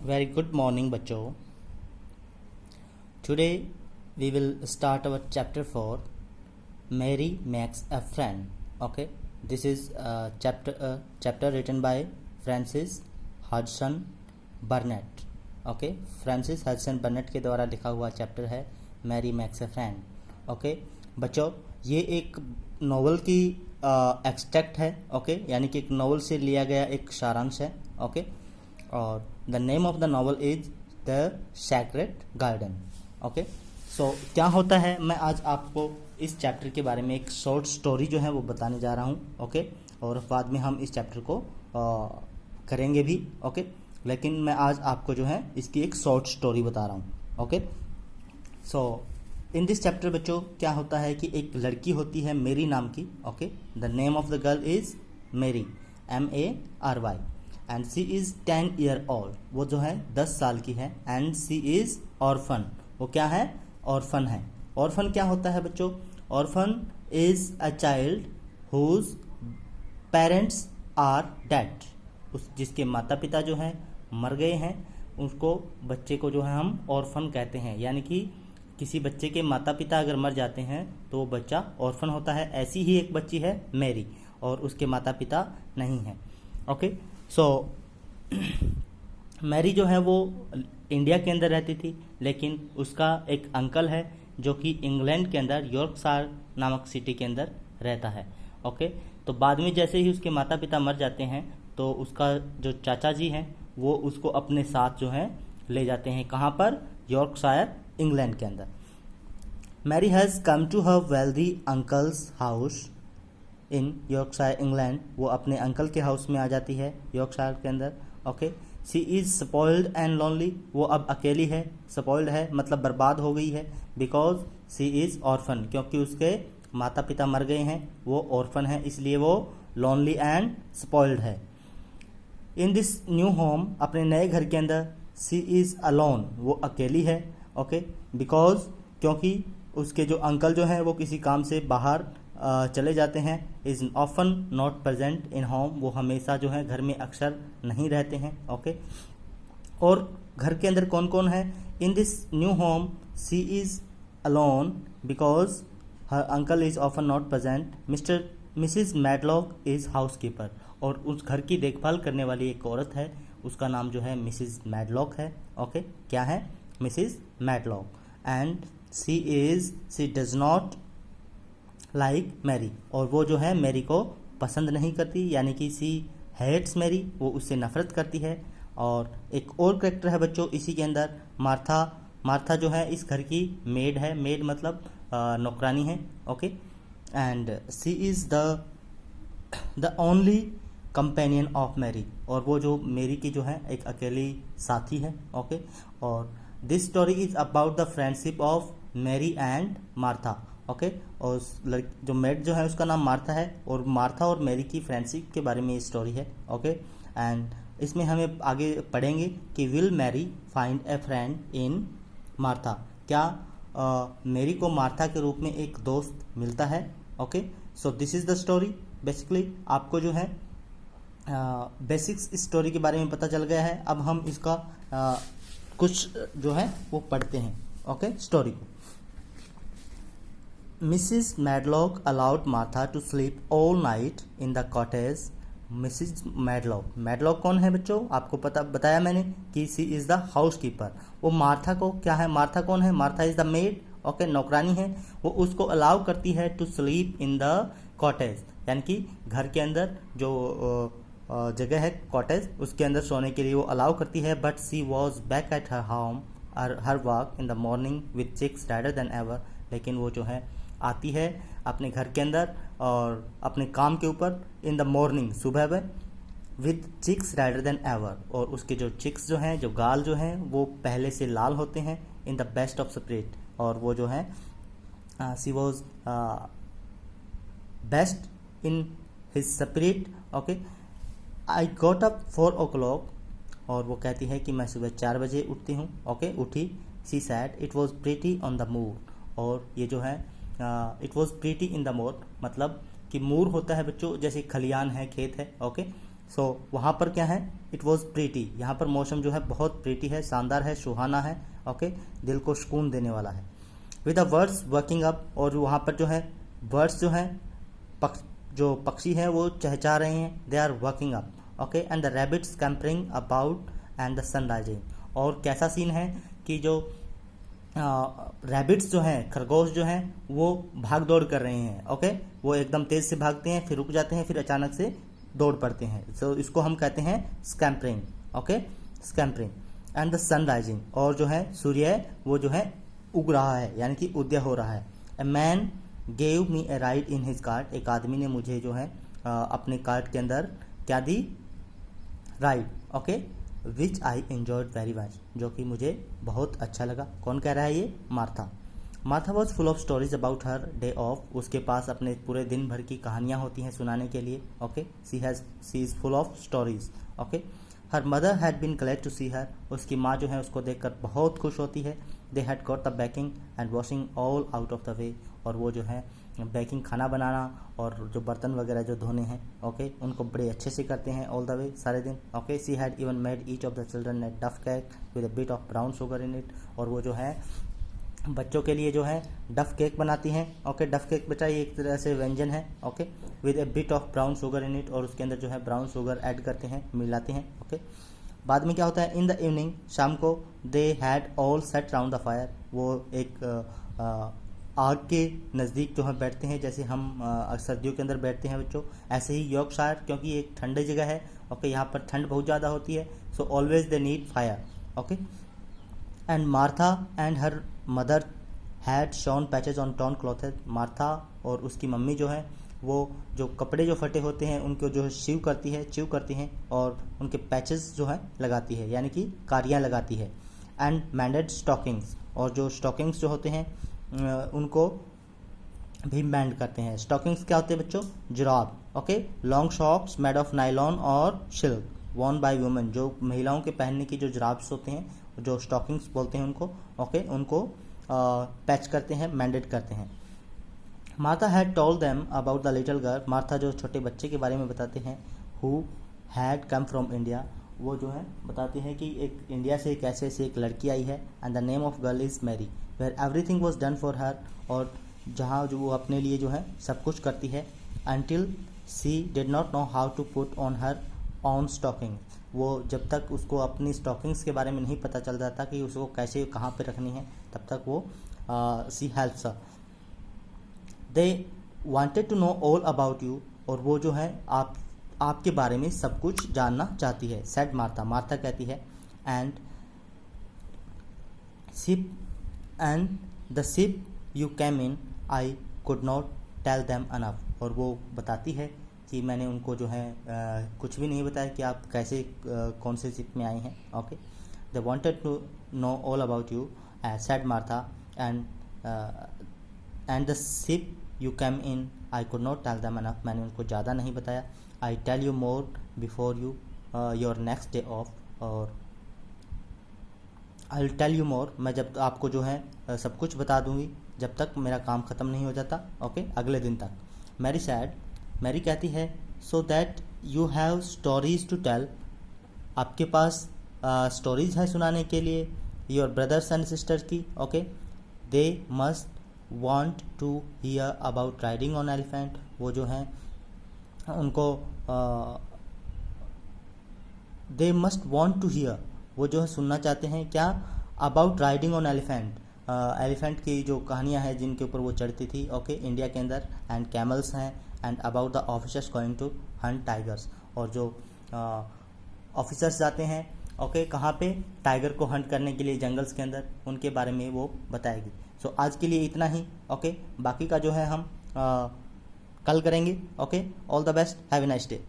Very good morning, बच्चों. Today we will start our chapter 4. Mary makes a friend. Okay, this is a chapter written by Francis Hudson Burnett. Okay, Francis Hudson Burnett के द्वारा लिखा हुआ chapter है Mary makes a friend. Okay, बच्चों, ये एक novel की extract है. ओके, यानी कि एक नॉवल से लिया गया एक सारांश है. ओके, और the name of the novel is the sacred garden. Okay, so क्या होता है, मैं आज आपको इस चैप्टर के बारे में एक शॉर्ट स्टोरी जो है वो बताने जा रहा हूँ. ओके, और बाद में हम इस चैप्टर को करेंगे भी. ओके, लेकिन मैं आज आपको जो है इसकी एक शॉर्ट स्टोरी बता रहा हूँ. Okay, so in this chapter बच्चों क्या होता है कि एक लड़की होती है मेरी नाम की. Okay, the name of the girl is Mary, MARY, and she is 10 year old. वो जो है 10 साल की है. And she is orphan. वो क्या है? ऑर्फन है. ऑर्फन क्या होता है बच्चों? Orphan is a child whose parents are dead. उस जिसके माता पिता जो हैं मर गए हैं, उसको बच्चे को जो है हम ऑर्फन कहते हैं. यानी कि किसी बच्चे के माता पिता अगर मर जाते हैं तो वो बच्चा ऑर्फन होता है. ऐसी ही एक बच्ची है मेरी, और उसके माता पिता नहीं हैं. ओके, सो मैरी जो है वो इंडिया के अंदर रहती थी, लेकिन उसका एक अंकल है जो कि इंग्लैंड के अंदर यॉर्कशायर नामक सिटी के अंदर रहता है. ओके, तो बाद में जैसे ही उसके माता पिता मर जाते हैं तो उसका जो चाचा जी हैं वो उसको अपने साथ जो है ले जाते हैं. कहाँ पर? यॉर्कशायर, इंग्लैंड के अंदर. Mary has come to her wealthy uncle's house in Yorkshire, England. वो अपने अंकल के हाउस में आ जाती है यॉर्कशायर के अंदर. Okay, she is spoiled and lonely. वो अब अकेली है. स्पॉइल्ड है मतलब बर्बाद हो गई है. बिकॉज सी इज़ ऑर्फन, क्योंकि उसके माता पिता मर गए हैं, वो ऑर्फन है, इसलिए वो लोनली एंड स्पॉइल्ड है. इन दिस न्यू होम, अपने नए घर के अंदर, सी इज़ अलोन. वो अकेली है. ओके, बिकॉज क्योंकि उसके जो अंकल जो हैं वो किसी काम से बाहर चले जाते हैं. Is often not present in home. वो हमेशा जो है घर में अक्सर नहीं रहते हैं. ओके, और घर के अंदर कौन कौन है? In this new home she is alone because her uncle is often not present. Mrs Medlock is housekeeper. और उस घर की देखभाल करने वाली एक औरत है, उसका नाम जो है मिसिज मैडलॉक है. ओके, क्या है? Mrs Medlock. And she does not like Mary. और वो जो है मैरी को पसंद नहीं करती, यानी कि सी हेट्स मैरी. वो उससे नफरत करती है. और एक और करेक्टर है बच्चों इसी के अंदर, मार्था. मार्था जो है इस घर की मेड है. मेड मतलब नौकरानी है. Okay, and she is the only companion of Mary. और वो जो मेरी की जो है एक अकेली साथी है. ओके, और this story is about the friendship of Mary and Martha. Okay, और जो मेड जो है उसका नाम मार्था है, और मार्था और मैरी की फ्रेंडशिप के बारे में ये स्टोरी है. ओके, एंड इसमें हमें आगे पढ़ेंगे कि will marry find A friend in Martha. क्या मैरी को मार्था के रूप में एक दोस्त मिलता है? Okay, so this is the story. Basically आपको जो है बेसिक्स स्टोरी के बारे में पता चल गया है. अब हम इसका कुछ जो है वो पढ़ते हैं. ओके, स्टोरी को. Mrs Medlock allowed Martha to sleep all night in the cottage. Mrs Medlock. Medlock कौन है बच्चों? आपको पता बताया मैंने कि she is the housekeeper. वो मार्था को क्या है? मार्था कौन है? Martha is the maid. Okay, नौकरानी है. वो उसको अलाउ करती है to sleep in the cottage, यानी कि घर के अंदर जो जगह है कॉटेज, उसके अंदर सोने के लिए वो अलाउ करती है. But she was back at her home her work in the morning with chicks rather than ever. लेकिन वो जो है आती है अपने घर के अंदर और अपने काम के ऊपर इन द मॉर्निंग, सुबह में, with chicks rather than ever. और उसके जो चिक्स जो हैं, जो गाल जो हैं, वो पहले से लाल होते हैं. In the best of spirit. और वो जो है she was best in his spirit. Okay, I got up 4 o'clock. और वो कहती है कि मैं सुबह 4 बजे उठती हूँ. ओके, उठी. She said it was pretty on the moor. और ये जो है it was pretty in the moor मतलब कि मूर होता है बच्चों जैसे खलियान है, खेत है. ओके, सो वहाँ पर क्या है, इट वॉज प्रीटी, यहाँ पर मौसम जो है बहुत प्रीटी है, शानदार है, सुहाना है, ओके, दिल को सुकून देने वाला है। With the birds working up, और वहाँ पर जो है बर्ड्स जो हैं, जो पक्षी हैं वो चहचहा रहे हैं, they are working up, okay, and the rabbits scampering about and the sun rising. और कैसा सीन है कि जो रैबिट्स जो हैं, खरगोश जो हैं, वो भाग दौड़ कर रहे हैं, ओके, वो एकदम तेज से भागते हैं, फिर रुक जाते हैं, फिर अचानक से दौड़ पड़ते हैं, तो इसको हम कहते हैं scampering, okay, scampering. And the sun rising, और जो है सूर्य है वो जो है उग रहा है, यानी कि उदय हो रहा है। A man gave me A ride in his cart, एक आदमी ने मुझे जो है अपने कार्ट के अंदर क्या दी, ride, okay, which I enjoyed very much, जो कि मुझे बहुत अच्छा लगा। कौन कह रहा है ये, Martha. Martha was full of stories about her day of, उसके पास अपने पूरे दिन भर की कहानियाँ होती हैं सुनाने के लिए, okay, she is full of stories, okay. Her mother had been glad to see her, उसकी माँ जो है उसको देखकर बहुत खुश होती है। They had got the baking and washing all out of the way, और वो जो है बेकिंग, खाना बनाना और जो बर्तन वगैरह जो धोने हैं, ओके, उनको बड़े अच्छे से करते हैं ऑल द वे, सारे दिन, okay. She had even made each of the children a dough cake with a bit of brown sugar in it, और वो जो है बच्चों के लिए जो है डफ केक बनाती हैं, ओके। डफ केक बेटा ये एक तरह से व्यंजन है, okay, with A bit of brown sugar in it, और उसके अंदर जो है ब्राउन शुगर ऐड करते हैं, मिलाते हैं, ओके। बाद में क्या होता है, इन द इवनिंग, शाम को, they had all set round the fire, वो एक आग के नज़दीक जो है बैठते हैं, जैसे हम सर्दियों के अंदर बैठते हैं बच्चों, ऐसे ही यॉर्कशायर, क्योंकि एक ठंडी जगह है, ओके, यहाँ पर ठंड बहुत ज़्यादा होती है, so always they need fire, okay. And Martha and her mother had sewn patches on torn clothes, Martha और उसकी मम्मी जो है वो जो कपड़े जो फटे होते हैं उनको जो है चिव करती हैं और उनके पैचेस जो है लगाती है, यानी कि कारियाँ लगाती है। एंड मैंडेड स्टॉकिंग्स, और जो स्टॉकिंग्स जो होते हैं उनको भी बैंड करते हैं। स्टॉकिंग्स क्या होते हैं बच्चों, जुराब, okay, long socks made of nylon और सिल्क वॉर्न बाय वुमेन, जो महिलाओं के पहनने की जो जुराब्स होते हैं, जो स्टॉकिंग्स बोलते हैं उनको, ओके, उनको पैच करते हैं, मैंडेड करते हैं। Martha had told them about the little girl, Martha जो छोटे बच्चे के बारे में बताते हैं, who had come from India, वो जो है बताते हैं कि एक इंडिया से कैसे से एक लड़की आई है। And the name of girl is Mary, where everything was done for her, और जहाँ जो वो अपने लिए जो है सब कुछ करती है। Until she did not know how to put on her on stocking, वो जब तक उसको अपनी स्टॉकिंग्स के बारे में नहीं पता चल जाता कि उसको कैसे कहाँ पे रखनी है, तब तक वो she helps her. They wanted to know all about you, और वो जो है आपके बारे में सब कुछ जानना चाहती है। सेड मार्था, मार्था कहती है, and ship and the ship you came in I could not tell them enough, और वो बताती है कि मैंने उनको जो है कुछ भी नहीं बताया कि आप कैसे कौन से शिप में आए हैं, okay. They wanted to know all about you, said Martha, and the ship you came in I could not tell them enough, मैंने उनको ज़्यादा नहीं बताया। I tell you more before you your next day off, और I will tell you more, मैं जब आपको जो है सब कुछ बता दूंगी जब तक मेरा काम ख़त्म नहीं हो जाता, ओके, अगले दिन तक। मैरी सैड, मैरी कहती है, so that you have stories to tell, आपके पास स्टोरीज है सुनाने के लिए योर ब्रदर्स एंड सिस्टर की, okay. They must want to hear about riding on elephant, वो जो हैं उनको they must want to hear, वो जो है सुनना चाहते हैं क्या, about riding on elephant, elephant की जो कहानियाँ हैं जिनके ऊपर वो चढ़ती थी, ओके, इंडिया के अंदर। एंड कैमल्स हैं, and about the officers going to hunt tigers, और जो ऑफिसर्स जाते हैं, ओके, कहाँ पे, टाइगर को हंट करने के लिए जंगल्स के अंदर, उनके बारे में वो बताएगी। सो आज के लिए इतना ही, ओके, बाकी का जो है हम कल करेंगे, okay. All the best, have a nice day.